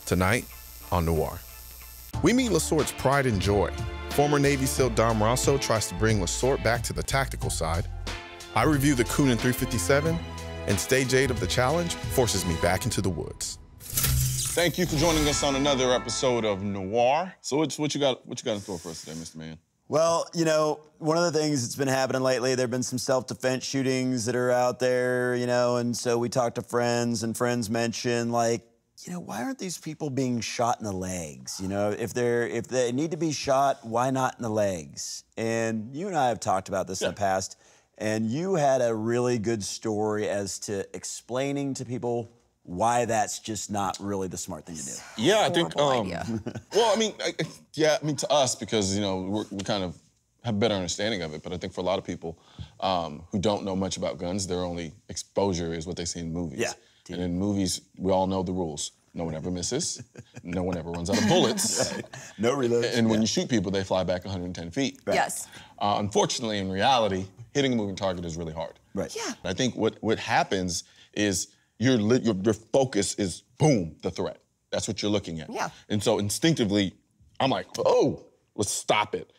Tonight on Noir. We meet LaSorte's pride and joy. Former Navy SEAL Dom Raso tries to bring LaSorte back to the tactical side. I review the Kunin 357, and Stage 8 of the challenge forces me back into the woods. Thank you for joining us on another episode of Noir. So what you got in store for us today, Mr. Man? Well, you know, one of the things that's been happening lately, there have been some self-defense shootings that are out there, you know, and so we talked to friends, and friends mentioned, like, you know, why aren't these people being shot in the legs? You know, if they need to be shot, why not in the legs? And you and I have talked about this in the past, and you had a really good story as to explaining to people why that's just not really the smart thing to do. Yeah, I think, well, I mean, to us, because, you know, we kind of have a better understanding of it, but I think for a lot of people who don't know much about guns, their only exposure is what they see in movies. Yeah. And in movies, we all know the rules. No one ever misses. No one ever runs out of bullets. Right. No reloads. And when you shoot people, they fly back 110 feet. Right. Yes. Unfortunately, in reality, hitting a moving target is really hard. Right. Yeah. I think what happens is your focus is, boom, the threat. That's what you're looking at. Yeah. And so instinctively, I'm like, oh, let's stop it.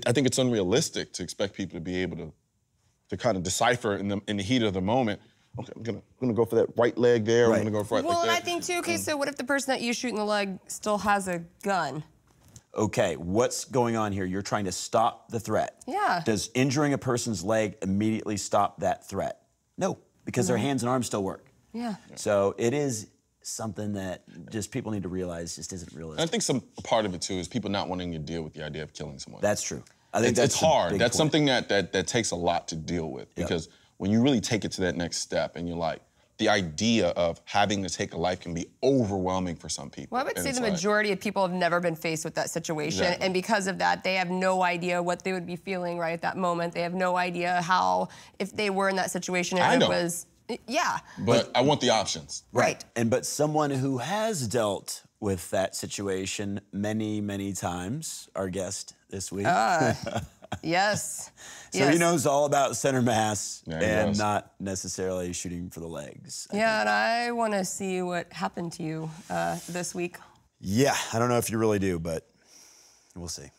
I think it's unrealistic to expect people to be able to kind of decipher in the heat of the moment. Okay, I'm gonna go for that right leg there. Right. I'm gonna go for right Well, like and that. I think too, okay, so what if the person that you shoot in the leg still has a gun? Okay, what's going on here? You're trying to stop the threat. Yeah. Does injuring a person's leg immediately stop that threat? No, because their hands and arms still work. Yeah. So it is something that just people need to realize just isn't realistic. And I think some part of it too is people not wanting to deal with the idea of killing someone. That's true. I think that's it's hard. That's something that takes a lot to deal with, because when you really take it to that next step and you're like, the idea of having to take a life can be overwhelming for some people. Well, I would say the majority of people have never been faced with that situation. Exactly. And because of that, they have no idea what they would be feeling right at that moment. They have no idea how, if they were in that situation, and it was, But I want the options. Right. But someone who has dealt with that situation many, many times, our guest this week. Yes. So he knows all about center mass and not necessarily shooting for the legs. Yeah, and I want to see what happened to you this week. Yeah, I don't know if you really do, but we'll see.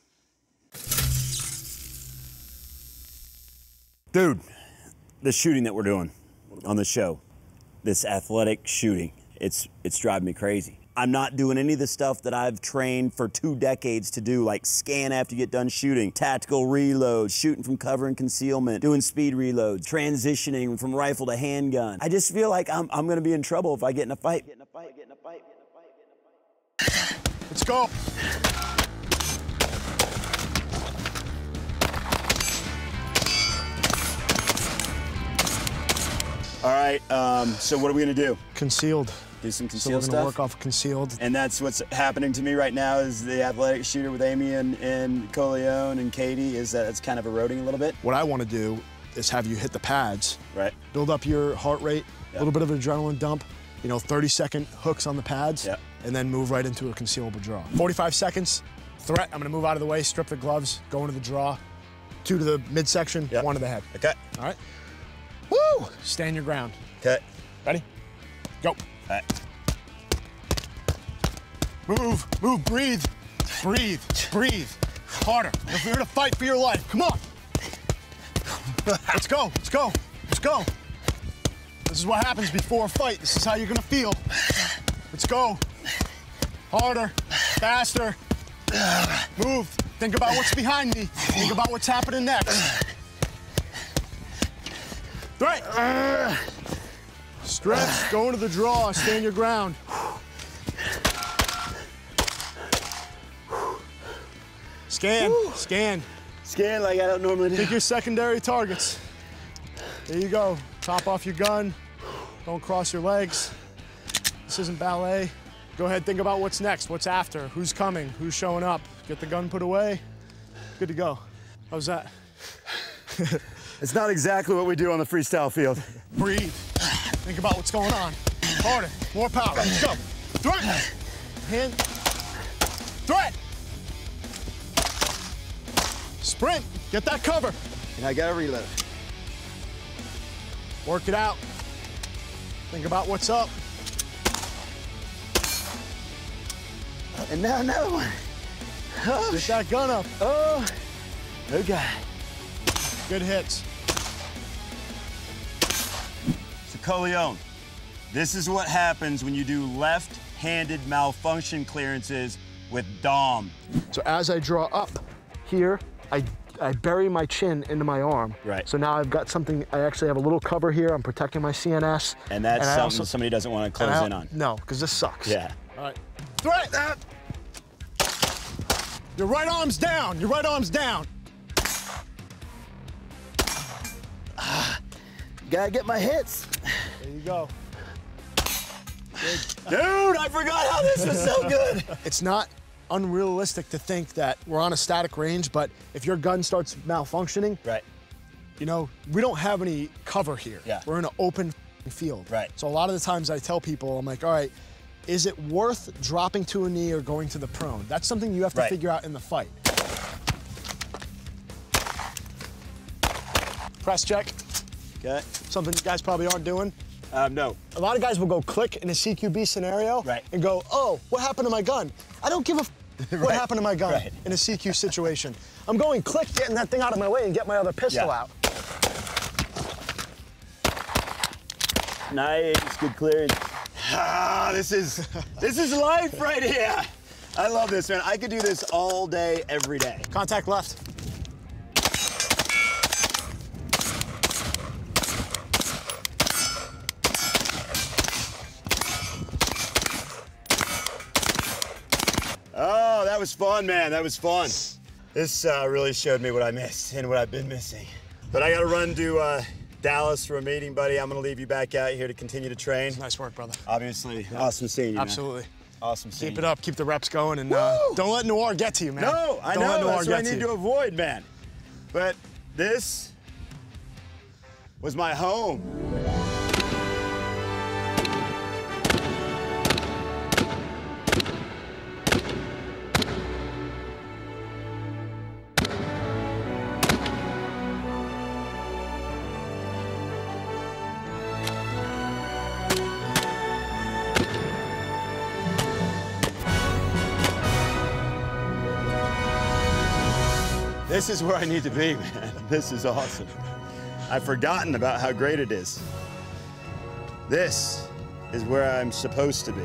Dude, the shooting that we're doing on the show, this athletic shooting, it's driving me crazy. I'm not doing any of the stuff that I've trained for 2 decades to do, like scan after you get done shooting, tactical reloads, shooting from cover and concealment, doing speed reloads, transitioning from rifle to handgun. I just feel like I'm gonna be in trouble if I get in a fight. Let's go. All right, so what are we gonna do? Concealed. Do some So concealed we're gonna stuff? work off concealed. And that's what's happening to me right now is the athletic shooter with Amy and Coleone and Katie, is that it's kind of eroding a little bit. What I want to do is have you hit the pads. Right. Build up your heart rate, a little bit of adrenaline dump, you know, 30-second hooks on the pads, and then move right into a concealable draw. 45 seconds, threat, I'm gonna move out of the way, strip the gloves, go into the draw, 2 to the midsection, 1 to the head. Okay. All right. Woo! Stand your ground. Okay. Ready? Go. All right. Move, breathe, breathe, breathe. Harder. You're here to fight for your life. Come on. Let's go, let's go, let's go. This is what happens before a fight. This is how you're gonna feel. Let's go. Harder, faster. Move. Think about what's behind me. Think about what's happening next. Right. Stretch, go into the draw, stand your ground. Scan, scan. Scan like I don't normally do. Pick your secondary targets. There you go. Top off your gun. Don't cross your legs. This isn't ballet. Go ahead, think about what's next, what's after, who's coming, who's showing up. Get the gun put away. Good to go. How's that? It's not exactly what we do on the freestyle field. Breathe. Think about what's going on. Harder, more power. Let's go. Threat. Hand. Threat. Sprint. Get that cover. And I gotta reload. Work it out. Think about what's up. And now another one. Oh, Get that gun up. Oh, okay. Good hits. So Coleone, this is what happens when you do left-handed malfunction clearances with Dom. So as I draw up here, I bury my chin into my arm. Right. So now I've got something, I actually have a little cover here. I'm protecting my CNS. And that's something somebody doesn't want to close in on. No, because this sucks. Yeah. All right. Threat! Your right arm's down. Your right arm's down. Gotta get my hits. There you go. Dude, I forgot how this was so good. It's not unrealistic to think that we're on a static range, but if your gun starts malfunctioning, Right. you know, we don't have any cover here. Yeah. We're in an open field. Right. So a lot of the times I tell people, I'm like, all right, is it worth dropping to a knee or going to the prone? That's something you have to figure out in the fight. Press check. Okay. Something you guys probably aren't doing. No. A lot of guys will go click in a CQB scenario and go, oh, what happened to my gun? I don't give a what happened to my gun in a CQ situation. I'm going click, getting that thing out of my way and get my other pistol out. Nice, good clearance. Ah, this is life right here. I love this, man. I could do this all day, every day. Contact left. Oh, that was fun, man. That was fun. This really showed me what I missed and what I've been missing. But I got to run to Dallas for a meeting, buddy. I'm going to leave you back out here to continue to train. Nice work, brother. Obviously, awesome seeing you, Absolutely. Man. Awesome seeing you. Keep it up. Keep the reps going, and don't let Noir get to you, man. No, I don't know. Let Noir That's get what I need to avoid, man. But this was my home. This is where I need to be, man. This is awesome. I've forgotten about how great it is. This is where I'm supposed to be.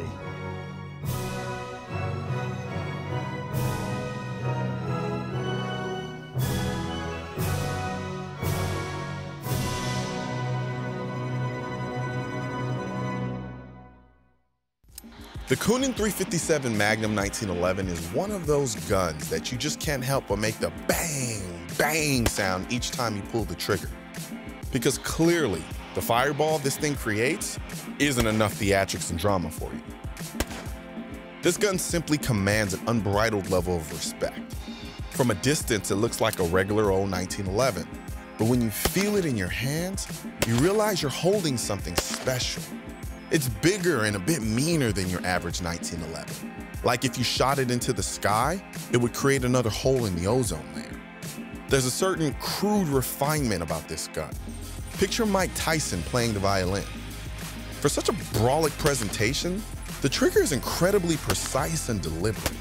The Coonan 357 Magnum 1911 is one of those guns that you just can't help but make the bang, bang sound each time you pull the trigger. Because clearly, the fireball this thing creates isn't enough theatrics and drama for you. This gun simply commands an unbridled level of respect. From a distance, it looks like a regular old 1911, but when you feel it in your hands, you realize you're holding something special. It's bigger and a bit meaner than your average 1911. Like if you shot it into the sky, it would create another hole in the ozone layer. There's a certain crude refinement about this gun. Picture Mike Tyson playing the violin. For such a brolic presentation, the trigger is incredibly precise and deliberate.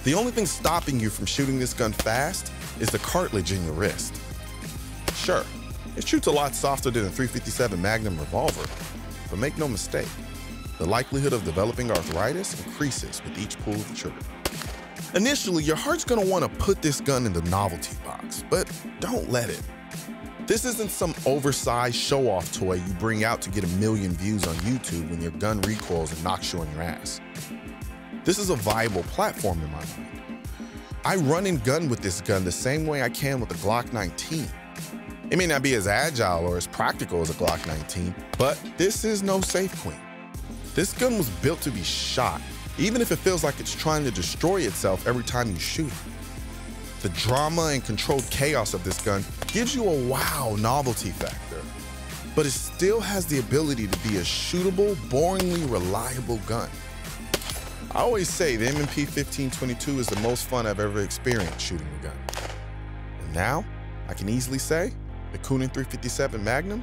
The only thing stopping you from shooting this gun fast is the cartilage in your wrist. Sure, it shoots a lot softer than a .357 Magnum revolver, but make no mistake, the likelihood of developing arthritis increases with each pull of the trigger. Initially, your heart's gonna wanna put this gun in the novelty box, but don't let it. This isn't some oversized show-off toy you bring out to get 1 million views on YouTube when your gun recoils and knocks you on your ass. This is a viable platform in my mind. I run and gun with this gun the same way I can with the Glock 19. It may not be as agile or as practical as a Glock 19, but this is no safe queen. This gun was built to be shot, even if it feels like it's trying to destroy itself every time you shoot it. The drama and controlled chaos of this gun gives you a wow novelty factor, but it still has the ability to be a shootable, boringly reliable gun. I always say the M&P 1522 is the most fun I've ever experienced shooting a gun. And now, I can easily say the Coonan 357 Magnum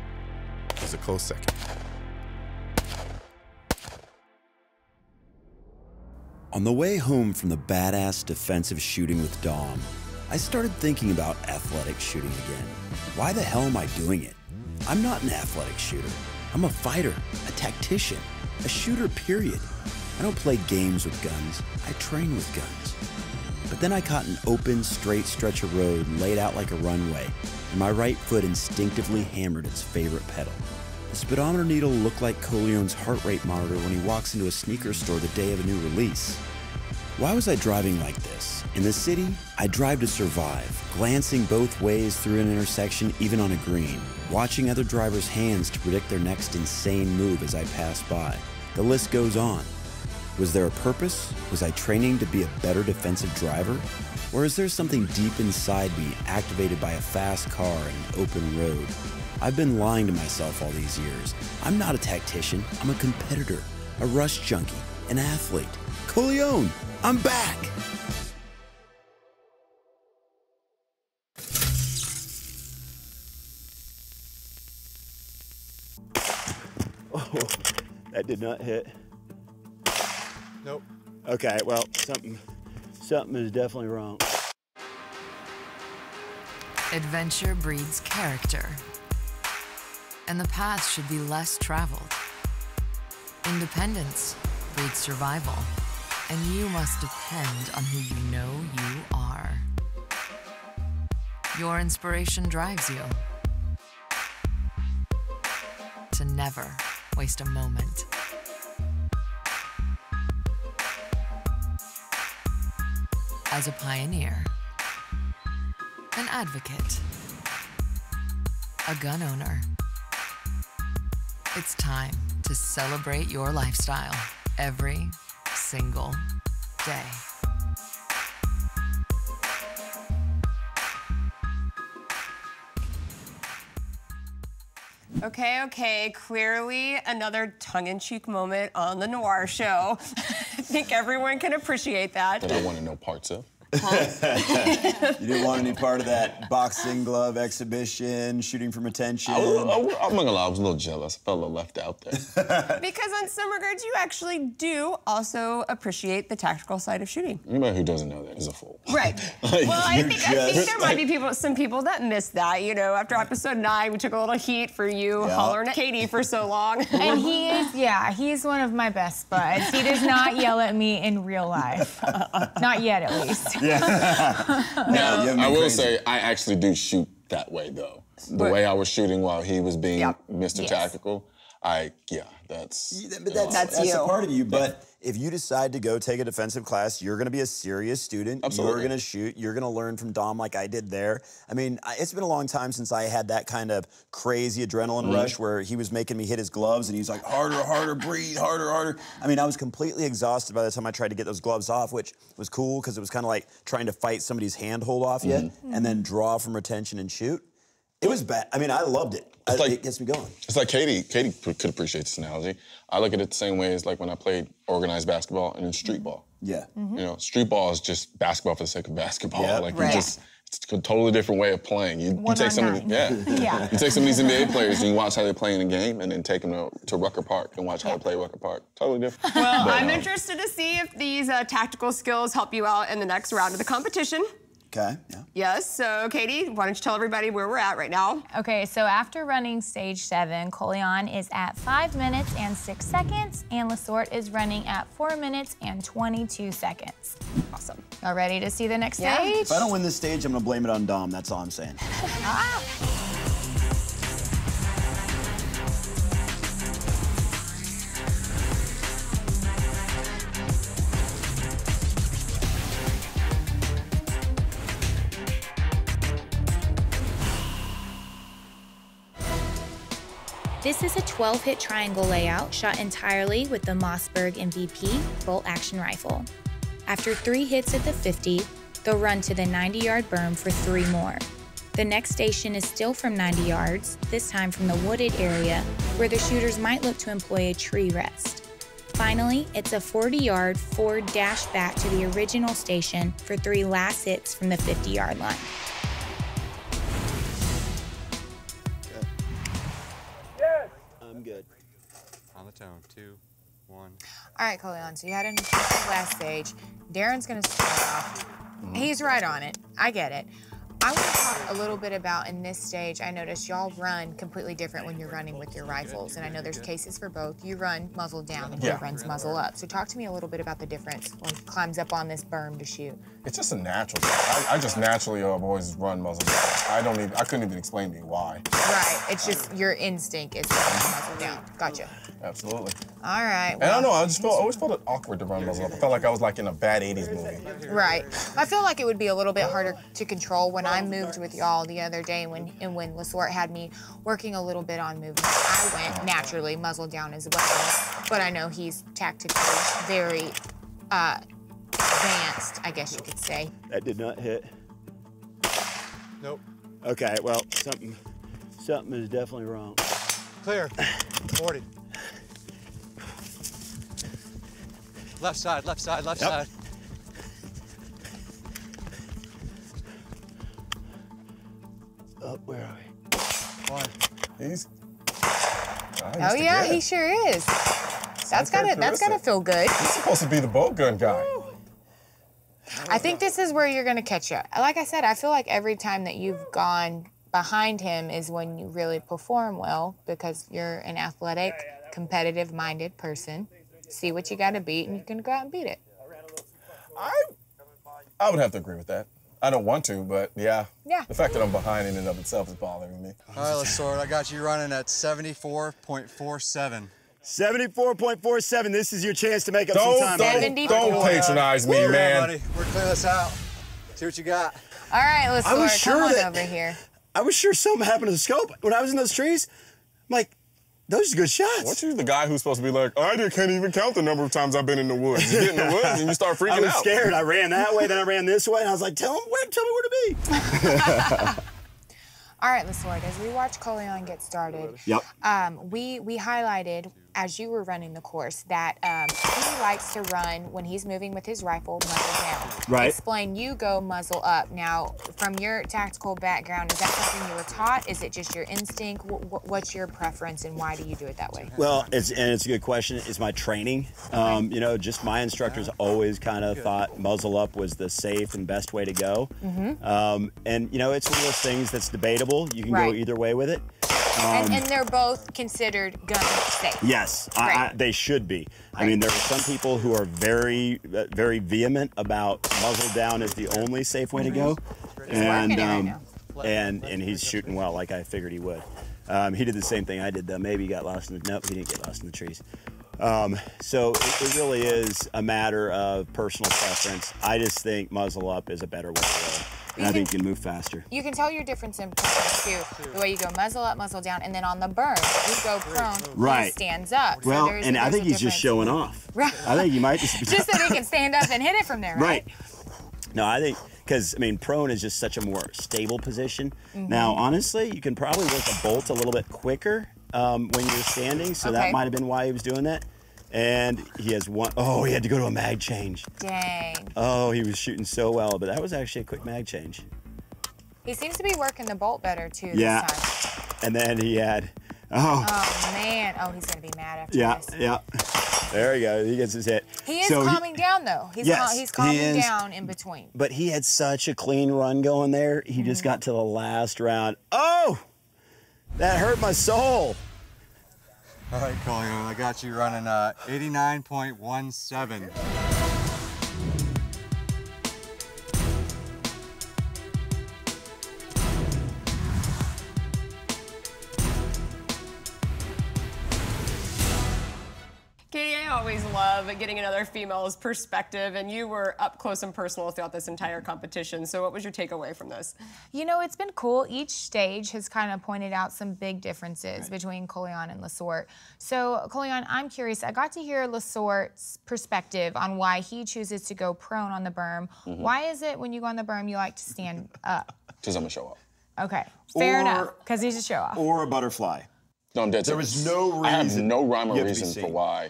is a close second. On the way home from the badass defensive shooting with Dom, I started thinking about athletic shooting again. Why the hell am I doing it? I'm not an athletic shooter. I'm a fighter, a tactician, a shooter, period. I don't play games with guns. I train with guns. But then I caught an open, straight stretch of road laid out like a runway, and my right foot instinctively hammered its favorite pedal. The speedometer needle looked like Coleone's heart rate monitor when he walks into a sneaker store the day of a new release. Why was I driving like this? In the city, I drive to survive, glancing both ways through an intersection, even on a green, watching other drivers' hands to predict their next insane move as I pass by. The list goes on. Was there a purpose? Was I training to be a better defensive driver? Or is there something deep inside me activated by a fast car and an open road? I've been lying to myself all these years. I'm not a tactician. I'm a competitor, a rush junkie, an athlete. Coleone, I'm back! Oh, that did not hit. Nope. Okay, well, something is definitely wrong. Adventure breeds character, and the path should be less traveled. Independence breeds survival, and you must depend on who you know you are. Your inspiration drives you to never waste a moment. As a pioneer, an advocate, a gun owner, it's time to celebrate your lifestyle every single day. Okay, clearly another tongue-in-cheek moment on the Noir show. I think everyone can appreciate that. That I want to know parts of. You didn't want any part of that boxing glove exhibition, shooting from attention? I'm not gonna lie, I was a little jealous. I felt a little left out there. Because in some regards, you actually do also appreciate the tactical side of shooting. Anybody who doesn't know that is a fool. Right. Well, I think there might be some people that miss that. You know, after episode 9, we took a little heat for you hollering at Katie for so long. And he's one of my best buds. He does not yell at me in real life. Not yet, at least. Now, I will say, I actually do shoot that way, though. The way I was shooting while he was being Mr. Tactical, that's a part of you. But if you decide to go take a defensive class, you're going to be a serious student. Absolutely. You're going to shoot. You're going to learn from Dom like I did there. I mean, it's been a long time since I had that kind of crazy adrenaline rush where he was making me hit his gloves and he's like, harder, harder, breathe, harder, harder. I mean, I was completely exhausted by the time I tried to get those gloves off, which was cool because it was kind of like trying to fight somebody's handhold off you and then draw from retention and shoot. It was bad. I mean, I loved it. It gets me going. It's like Katie could appreciate this analogy. I look at it the same way as like when I played organized basketball and then street ball. Yeah. You know, street ball is just basketball for the sake of basketball. Yep. Like it's a totally different way of playing. You take some of you take some of these NBA players and you watch how they play in a game and then take them to Rucker Park and watch how they play Rucker Park. Totally different. Well, I'm interested to see if these tactical skills help you out in the next round of the competition. Okay, yeah. Yes, so Katie, why don't you tell everybody where we're at right now? Okay, so after running stage 7, Coleon is at 5 minutes and 6 seconds, and LaSorte is running at 4 minutes and 22 seconds. Awesome. Y'all ready to see the next stage? If I don't win this stage, I'm gonna blame it on Dom, that's all I'm saying. This is a 12-hit triangle layout shot entirely with the Mossberg MVP bolt-action rifle. After 3 hits at the 50, they'll run to the 90-yard berm for 3 more. The next station is still from 90 yards, this time from the wooded area, where the shooters might look to employ a tree rest. Finally, it's a 40-yard forward dash back to the original station for 3 last hits from the 50-yard line. I'm good. On the tone, 2, One. All right, Coleon, so you had an last stage. Darren's gonna start off. He's right on it. I get it. I want to talk a little bit about in this stage, I noticed y'all run completely different when you're running with your rifles. And I know there's cases for both. You run muzzle down and he runs muzzle up. So talk to me a little bit about the difference when he climbs up on this berm to shoot. It's just a natural thing. I just naturally have always run muzzle down. I couldn't even explain to you why. Right, it's just your instinct is to run muzzle down. Gotcha. Absolutely. All right. Well, and I don't know, I always felt it awkward to run muzzle up. I felt like I was like in a bad 80s movie. Right. I feel like it would be a little bit harder to control when I moved with y'all the other day when LaSorte had me working a little bit on movement. I went naturally muzzle down as well, but I know he's tactically very advanced, I guess you could say. That did not hit. Nope. Okay, well, something is definitely wrong. Clear. 40. Left side, left side, left side. Oh, where are we? One. He's. Oh yeah, he sure is. That's gotta feel good. He's supposed to be the bolt gun guy. I think this is where you're gonna catch up. Like I said, I feel like every time that you've gone behind him is when you really perform well because you're an athletic, competitive-minded person. See what you gotta beat, and you can go out and beat it. I would have to agree with that. I don't want to, but yeah. Yeah. The fact that I'm behind in and of itself is bothering me. All right, LaSorte, I got you running at 74.47. 74.47. This is your chance to make up some time. Don't patronize me, man. Buddy, we're clear this out. See what you got. All right, LaSorte, come on over here. I was sure something happened to the scope. When I was in those trees, I'm like, those are good shots. Aren't you the guy who's supposed to be like, I can't even count the number of times I've been in the woods. You get in the woods and you start freaking out. I was scared. I ran that way, then I ran this way, and I was like, tell me where to be. All right, LaSorte, as we watch Coleon get started, we highlighted, as you were running the course, that he likes to run, when he's moving with his rifle, muzzle down. Right. Explain, you go muzzle up. Now, from your tactical background, is that something you were taught? Is it just your instinct? What's your preference, and why do you do it that way? Well, it's a good question. It's my training. You know, just my instructors always kind of thought muzzle up was the safe and best way to go. And, you know, it's one of those things that's debatable. You can go either way with it. And they're both considered gun safe. Yes, they should be. I mean, there are some people who are very, very vehement about muzzle down is the only safe way to go. And he's shooting well, like I figured he would. He did the same thing I did, though. Maybe he got lost in the... Nope, he didn't get lost in the trees. So it really is a matter of personal preference. I just think muzzle up is a better way to go. And I think you can move faster. You can tell your difference in preference, too. The way you go muzzle up, muzzle down, and then on the burn, you go prone, he stands up. Well, so and I think he's just showing off. Right. I think he might just... just so he can stand up and hit it from there, right? No, I think... Because, I mean, prone is just such a more stable position. Now, honestly, you can probably work a bolt a little bit quicker when you're standing, so that might have been why he was doing that. And he has one... Oh, he had to go to a mag change. Dang. Oh, he was shooting so well, but that was actually a quick mag change. He seems to be working the bolt better, too, this time. And then he had... Oh, man. Oh, he's going to be mad after this. Yeah. There he goes. He gets his hit. He is calming down, though. He's calming down in between. But he had such a clean run going there. He just got to the last round. Oh! That hurt my soul. All right, Coleon, I got you running 89.17. Katie, I always love getting another female's perspective, and you were up close and personal throughout this entire competition. So what was your takeaway from this? You know, it's been cool. Each stage has kind of pointed out some big differences between Coleon and LaSorte. So, Coleon, I'm curious. I got to hear LaSorte's perspective on why he chooses to go prone on the berm. Why is it when you go on the berm you like to stand up? Because I'm a show-off. Okay, fair enough, because he's a show-off. Or a butterfly. No, I'm dead serious. There was no reason. I have no rhyme or reason for why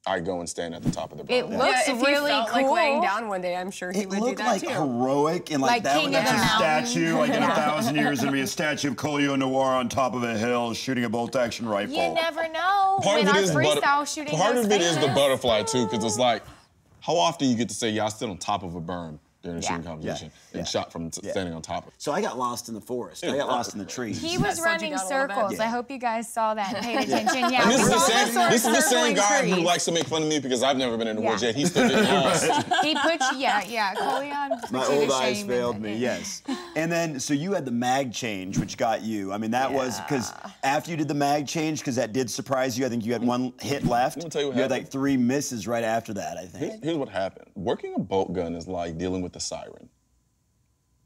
I go and stand at the top of the berm. It looks if really he felt cool. like laying down one day, I'm sure he would do that like too. Heroic and like that King one. of That's the a Mountain. statue. Like in 1,000 years, there'll be a statue of Coolio Noir on top of a hill shooting a bolt-action rifle. You never know. Part when of our it is freestyle shooting part goes of it is the famous. butterfly too, because it's like, how often you get to say, yeah, I stood on top of a berm during a shooting Yeah. competition and shot from standing on top of it. So I got lost in the forest. I got lost in the trees. He was running circles. Yeah. I hope you guys saw that and paid attention. Yeah, And this we is the saw same, LaSorte this is the same circling guy who trees. likes to make fun of me because I've never been in the woods Yeah. yet. He's still getting lost. He put you, yeah, Coleon. My old eyes failed me, yes. And then, so you had the mag change, which got you. I mean, that was, because after you did the mag change, because that did surprise you, I think you had one hit left. Let me tell you what had happened. like 3 misses right after that, I think. Here's what happened. Working a bolt gun is like dealing with the siren,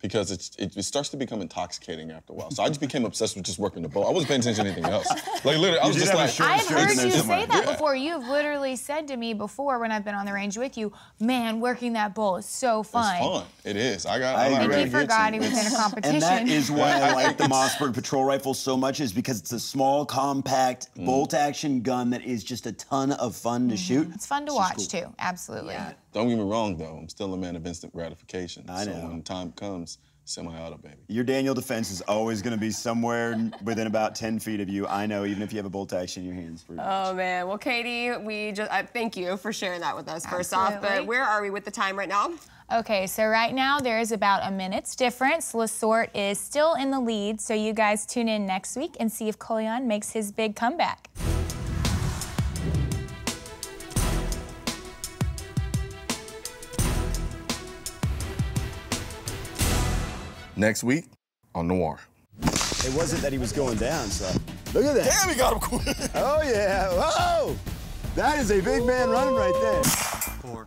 because it starts to become intoxicating after a while. So I just became obsessed with just working the bolt. I wasn't paying attention to anything else. Like literally, I was just like, I've heard in there you somewhere. say that Yeah. before. You've literally said to me before when I've been on the range with you, man, working that bull is so fun. it's fun. It is. I agree. And he forgot he was in a competition. And that is why I like the Mossberg Patrol Rifle so much, is because it's a small, compact, bolt-action gun that is just a ton of fun to shoot. It's fun to watch too, absolutely. Don't get me wrong though, I'm still a man of instant gratification. I know. So when the time comes, semi-auto, baby. Your Daniel defense is always going to be somewhere within about 10 feet of you. I know, even if you have a bolt action in your hands. Oh man, well Katie, we just thank you for sharing that with us first off, but where are we with the time right now? Okay, so right now there is about a minute's difference. LaSorte is still in the lead, so you guys tune in next week and see if Coleon makes his big comeback. Next week on Noir. It wasn't that he was going down, so. Look at that. Damn, he got him quick. Oh, yeah. Whoa! That is a big man running right there. 4.